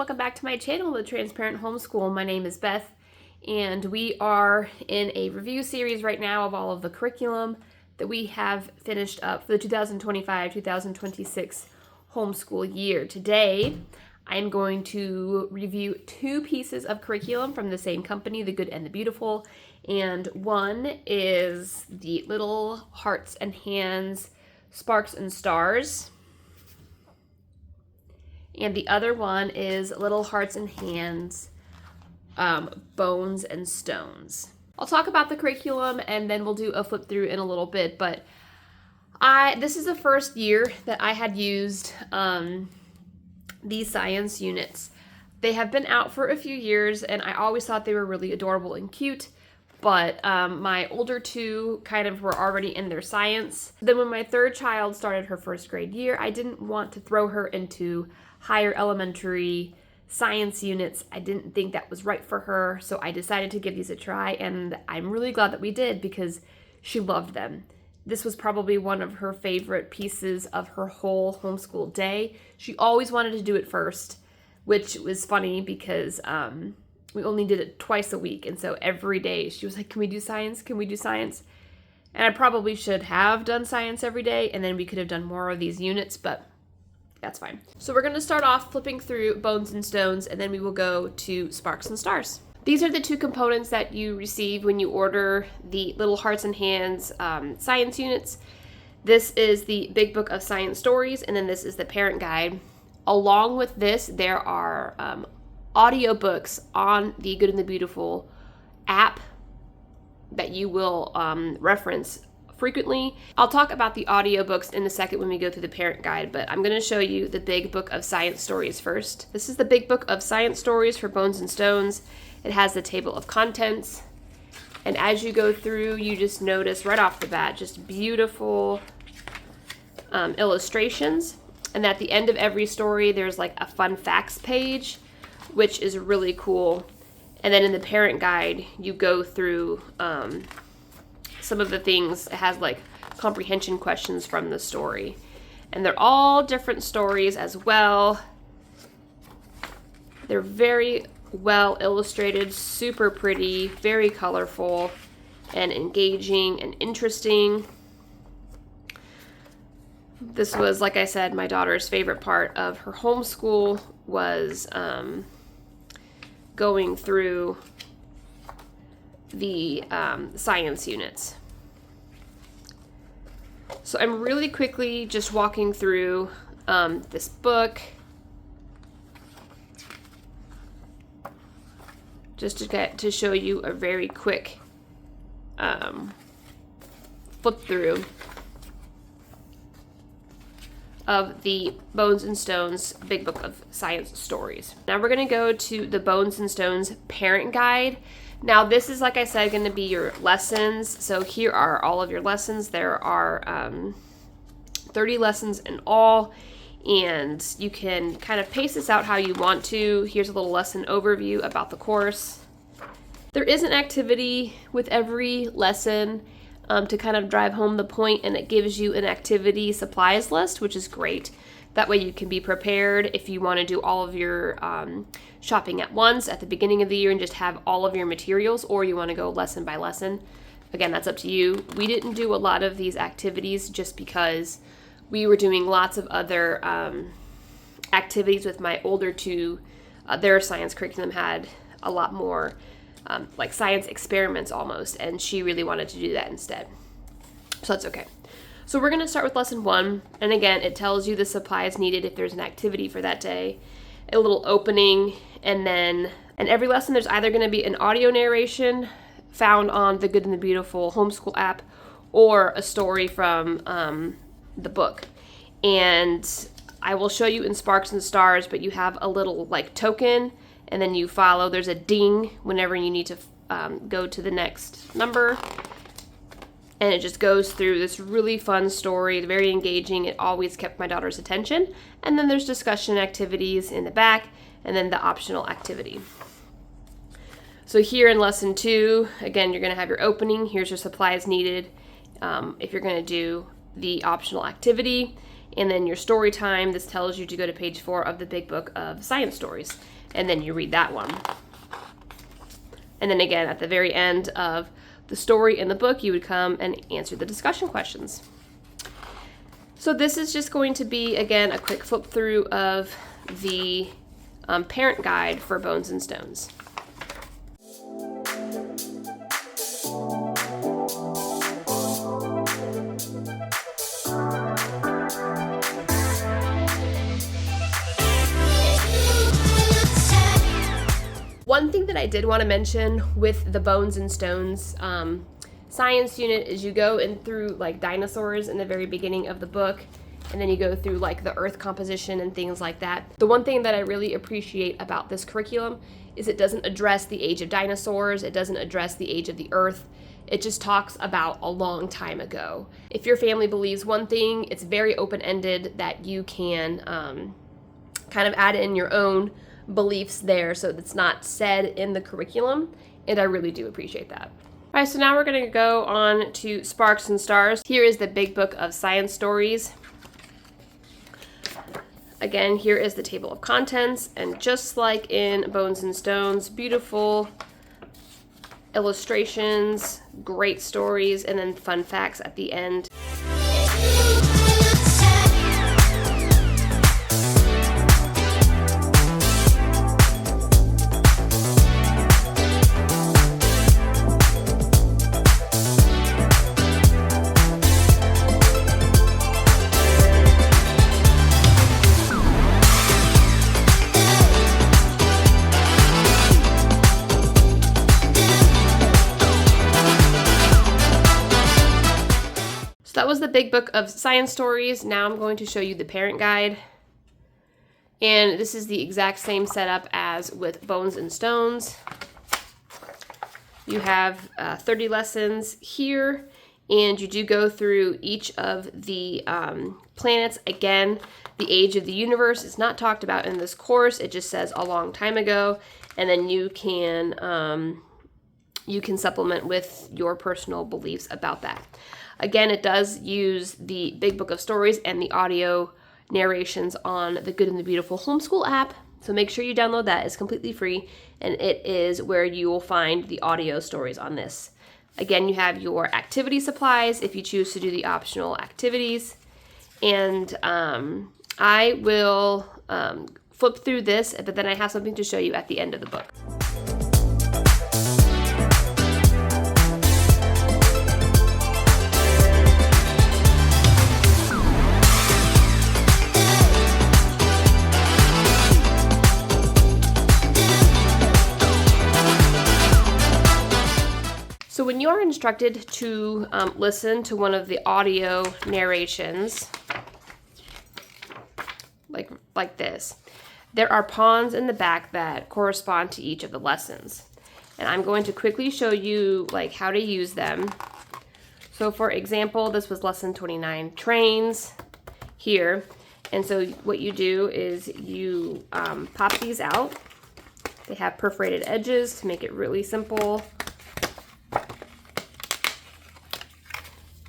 welcome back to my channel, The Transparent Homeschool. My name is Beth, and we are in a review series right now of all of the curriculum that we have finished up for the 2025-2026 homeschool year. Today, I'm going to review two pieces of curriculum from the same company, The Good and the Beautiful, and one is the Little Hearts and Hands, Sparks and Stars. And the other one is Little Hearts and Hands, Bones and Stones. I'll talk about the curriculum and then we'll do a flip through in a little bit, but this is the first year that I had used these science units. They have been out for a few years and I always thought they were really adorable and cute, but my older two kind of were already in their science. Then when my third child started her first grade year, I didn't want to throw her into higher elementary science units. I didn't think that was right for her, so I decided to give these a try, and I'm really glad that we did because she loved them. This was probably one of her favorite pieces of her whole homeschool day. She always wanted to do it first, which was funny because we only did it twice a week, and so every day she was like, can we do science? Can we do science? And I probably should have done science every day, and then we could have done more of these units, but that's fine. So we're going to start off flipping through Bones and Stones, and then we will go to Sparks and Stars. These are the two components that you receive when you order the Little Hearts and Hands science units. This is the Big Book of Science Stories, and then this is the Parent Guide. Along with this, there are audiobooks on the Good and the Beautiful app that you will reference frequently. I'll talk about the audiobooks in a second when we go through the Parent Guide, but I'm going to show you the Big Book of Science Stories first. This is the Big Book of Science Stories for Bones and Stones. It has the table of contents, and as you go through, you just notice right off the bat just beautiful illustrations, and at the end of every story there's like a fun facts page, which is really cool. And then in the Parent Guide you go through some of the things. It has like comprehension questions from the story, and they're all different stories as well. They're very well illustrated, super pretty, very colorful and engaging and interesting. This was, like I said, my daughter's favorite part of her homeschool was going through the science units. So I'm really quickly just walking through this book just to show you a very quick flip through of the Bones and Stones Big Book of Science Stories. Now we're going to go to the Bones and Stones Parent Guide. Now this is, like I said, going to be your lessons. So here are all of your lessons. There are 30 lessons in all, and you can kind of pace this out how you want to. Here's a little lesson overview about the course. There is an activity with every lesson to kind of drive home the point, and it gives you an activity supplies list, which is great. That way you can be prepared if you want to do all of your shopping at once at the beginning of the year and just have all of your materials, or you want to go lesson by lesson. Again, that's up to you. We didn't do a lot of these activities just because we were doing lots of other activities with my older two. Their science curriculum had a lot more like science experiments almost, and she really wanted to do that instead. So that's okay. So we're going to start with lesson 1, and again, it tells you the supplies needed if there's an activity for that day, a little opening, and then in every lesson there's either going to be an audio narration found on the Good and the Beautiful homeschool app or a story from the book. And I will show you in Sparks and Stars, but you have a little like token, and then you follow. There's a ding whenever you need to go to the next number. And it just goes through this really fun story, very engaging. It always kept my daughter's attention. And then there's discussion activities in the back, and then the optional activity. So here in lesson 2, again, you're going to have your opening. Here's your supplies needed if you're going to do the optional activity. And then your story time, this tells you to go to page 4 of the big book of science stories. And then you read that one. And then again, at the very end of the story in the book, you would come and answer the discussion questions. So this is just going to be, again, a quick flip through of the parent guide for Bones and Stones. One thing that I did want to mention with the Bones and Stones science unit is you go in through like dinosaurs in the very beginning of the book, and then you go through like the earth composition and things like that. The one thing that I really appreciate about this curriculum is it doesn't address the age of dinosaurs, it doesn't address the age of the earth. It just talks about a long time ago. If your family believes one thing, it's very open-ended that you can kind of add in your own beliefs there, so it's not said in the curriculum, and I really do appreciate that. All right, so now we're going to go on to Sparks and Stars. Here is the big book of science stories. Again, here is the table of contents, and just like in Bones and Stones, beautiful illustrations, great stories, and then fun facts at the end. That was the big book of science stories. Now I'm going to show you the parent guide. And this is the exact same setup as with Bones and Stones. You have 30 lessons here, and you do go through each of the planets. Again, the age of the universe is not talked about in this course. It just says a long time ago, and then you can supplement with your personal beliefs about that. Again, it does use the Big Book of Stories and the audio narrations on the Good and the Beautiful Homeschool app. So make sure you download that. It's completely free, and it is where you will find the audio stories on this. Again, you have your activity supplies if you choose to do the optional activities. And I will flip through this, but then I have something to show you at the end of the book. So when you are instructed to listen to one of the audio narrations, like this, there are pawns in the back that correspond to each of the lessons. And I'm going to quickly show you like how to use them. So for example, this was lesson 29, trains here. And so what you do is you pop these out. They have perforated edges to make it really simple.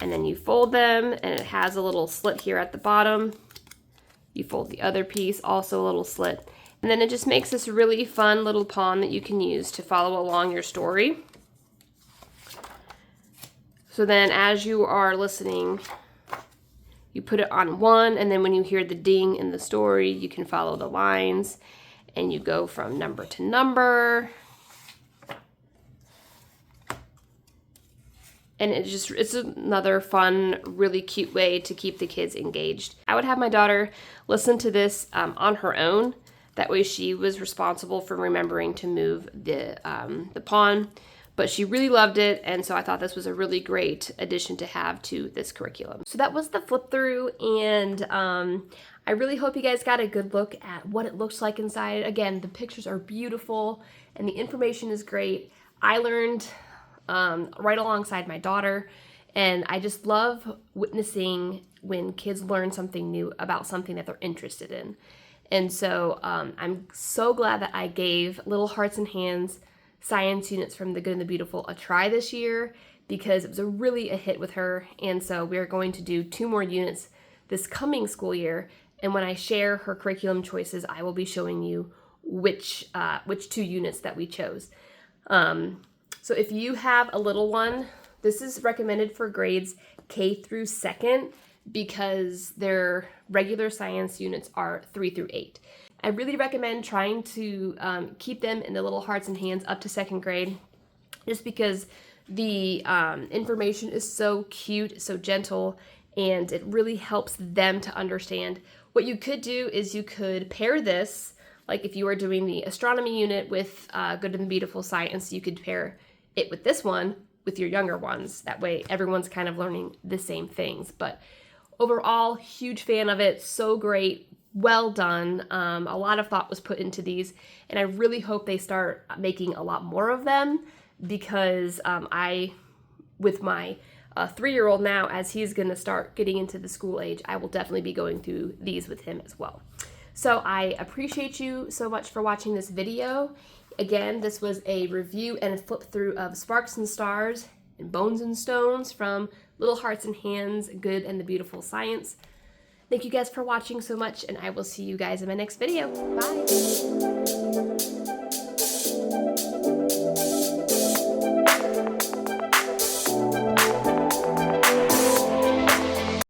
And then you fold them, and it has a little slit here at the bottom. You fold the other piece, also a little slit. And then it just makes this really fun little pawn that you can use to follow along your story. So then as you are listening, you put it on one, and then when you hear the ding in the story, you can follow the lines, and you go from number to number. And it's another fun, really cute way to keep the kids engaged. I would have my daughter listen to this on her own. That way she was responsible for remembering to move the pawn. But she really loved it, and so I thought this was a really great addition to have to this curriculum. So that was the flip through, and I really hope you guys got a good look at what it looks like inside. Again, the pictures are beautiful, and the information is great. I learned right alongside my daughter, and I just love witnessing when kids learn something new about something that they're interested in. And so I'm so glad that I gave Little Hearts and Hands science units from the Good and the Beautiful a try this year, because it was really a hit with her. And so we're going to do 2 more units this coming school year. And when I share her curriculum choices, I will be showing you which 2 units that we chose. So if you have a little one, this is recommended for grades K through 2nd because their regular science units are 3 through 8. I really recommend trying to keep them in the little hearts and hands up to 2nd grade, just because the information is so cute, so gentle, and it really helps them to understand. What you could do is you could pair this, like if you were doing the astronomy unit with Good and Beautiful Science, you could pair it with this one with your younger ones. That way everyone's kind of learning the same things. But overall, huge fan of it. So great. Well done. A lot of thought was put into these, and I really hope they start making a lot more of them, because with my 3-year-old now, as he's going to start getting into the school age, I will definitely be going through these with him as well. So I appreciate you so much for watching this video. Again, this was a review and a flip through of Sparks and Stars and Bones and Stones from Little Hearts and Hands, Good and the Beautiful Science. Thank you guys for watching so much, and I will see you guys in my next video. Bye!